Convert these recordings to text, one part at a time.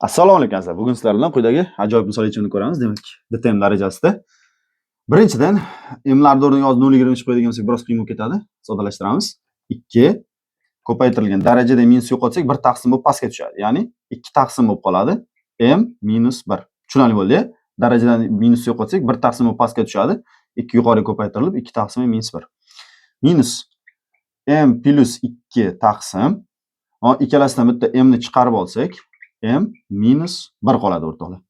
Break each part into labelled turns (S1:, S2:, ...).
S1: Assalomu alaykum azizlar. Bugun sizlar bilan quyidagi ajoyib misol yechimini ko'ramiz. Demak, DTM darajasida. Birinchidan, m'larni o'rniga hozir 0,23 qo'yadigan bo'lsak, biroz qiyin bo'lib ketadi. Soddalashtiramiz. 2 ko'paytirilgan darajada minus yo'qotsak, 1 taqsim bo'lib pastga tushadi. Ya'ni 2 taqsim bo'lib qoladi. M minus 1. Tushunarli bo'ldi-ya? Darajadan minus yo'qotsak, 1 taqsim bo'lib pastga tushadi. 2 yuqoriga ko'paytirilib, 2 taqsim minus 1. Minus M plus 2 taqsim. Ikkalasidan bitta M ni chiqarib olsak, M minus 1 qoladi o'rtoqlar.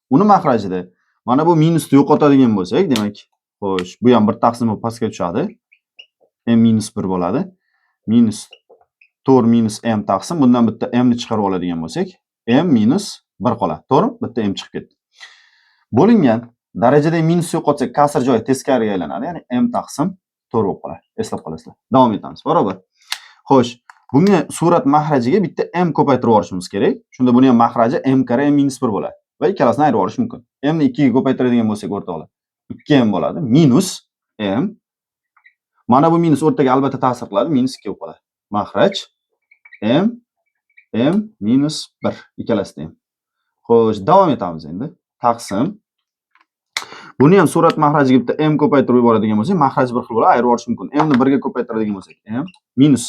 S1: Uni mahrajida mana bu minusni yo'qotadigan bo'lsak, demak, xo'sh, bu ham 1 taqsim bo'lib pastga tushadi. M minus 1 bo'ladi. Minus 4 minus M taqsim. Bundan bitta M ni chiqarib oladigan bo'lsak, M minus 1 qoladi. To'g'rimi? Bitta M chiqib ketdi. Bo'lingan darajada minus yo'qotsak, kasr joyi teskariga aylanadi. Ya'ni M taqsim 4 bo'lib qoladi. Eslab qolasizlar. Davom etamiz. Barobar. Xo'sh, bunga surat mahrajiga bitta M ko'paytirib olishimiz kerak. Shunda buni ham mahraji M kare M minus 1 bo'ladi. Va ikkalasini ayirib olish mumkin. M ni 2 ga ko'paytiradigan bo'lsak o'rtoqlar, 2M bo'ladi. Minus M. Mana bu minus o'rtaga albatta ta'sir qiladi. Minus 2 bo'lib qoladi. Mahraj M minus 1. Ikkalasida ham. Xo'sh, davom etamiz endi. Taqsim. Buni ham surat mahrajiga bitta M ko'paytirib yuboradigan bo'lsak, mahraj bir xil bo'ladi, ayirib olish mumkin. M ni 1 ga ko'paytiradigan bo'lsak, M minus.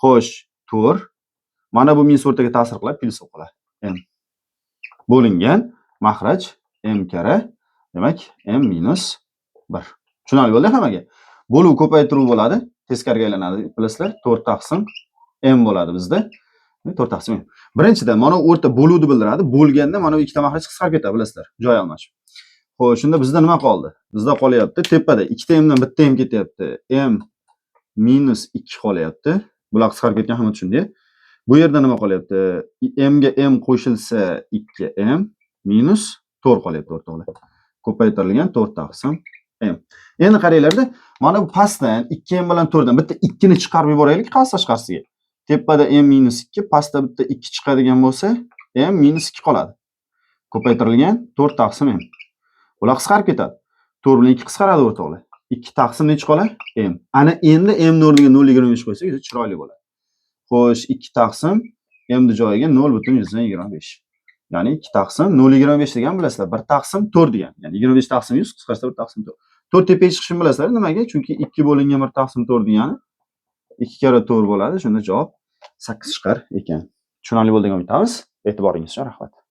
S1: Xo'sh, 4. Mana bu minus o'rtaga ta'sir qiladi, plus bo'lib qoladi. M. Bo'lingan mahraj M kare, demak, M minus 1. Tushunarli bo'ldi hammaga? Bo'luv ko'paytiruv bo'ladi, teskariga aylanadi. Bilasizlar, 4 taqsim M bo'ladi bizda. 4 taqsim M. Birinchidan mana o'rta bo'luvni bildiradi. Bo'lganda mana bu ikkita mahraj qisqarib ketadi, bilasizlar, joy almashib. Xo'sh, shunda bizda nima qoldi? Bizda qolyapti tepada ikkita M dan bitta M ketyapti. M minus 2 qolyapti. Bular qisqarib ketgan, hamma tushundi. Bu yerda nima qolyapti? M ga M qo'shilsa 2M minus 4 qolyapti o'rtoqlar. Ko'paytirilgan 4 taqsim M. Endi qaranglar-da, mana bu pastdan 2M bilan 4 dan bitta 2 ni chiqarib yuboraylik qarshi-qarshisiga. Tepada M minus 2, pastda bitta 2 chiqadigan bo'lsa, M minus 2 qoladi. Ko'paytirilgan 4 taqsim M. Bular qisqarib ketadi. 4 bilan 2 qisqaradi o'rtoqlar. 2 taqsim necha qoladi? M. Ana endi M ni o'rniga 0,25 qo'ysak, juda chiroyli bo'ladi. Xo'sh, 2 taqsim M ni joyiga 0,125. Ya'ni 2 taqsim 0,25 degan bilasizlar, 1 taqsim 4 degan. Ya'ni 25 taqsim 100 qisqarsa 1 taqsim 4. 4 tepaga chiqishini bilasizlar, nimaga? Chunki 2 bo'lingan 1 taqsim 4 degani 2 kare 4 bo'ladi. Shunda javob 8 chiqar ekan. Tushunarli bo'ldi degan umidamiz. E'tiboringiz uchun rahmat.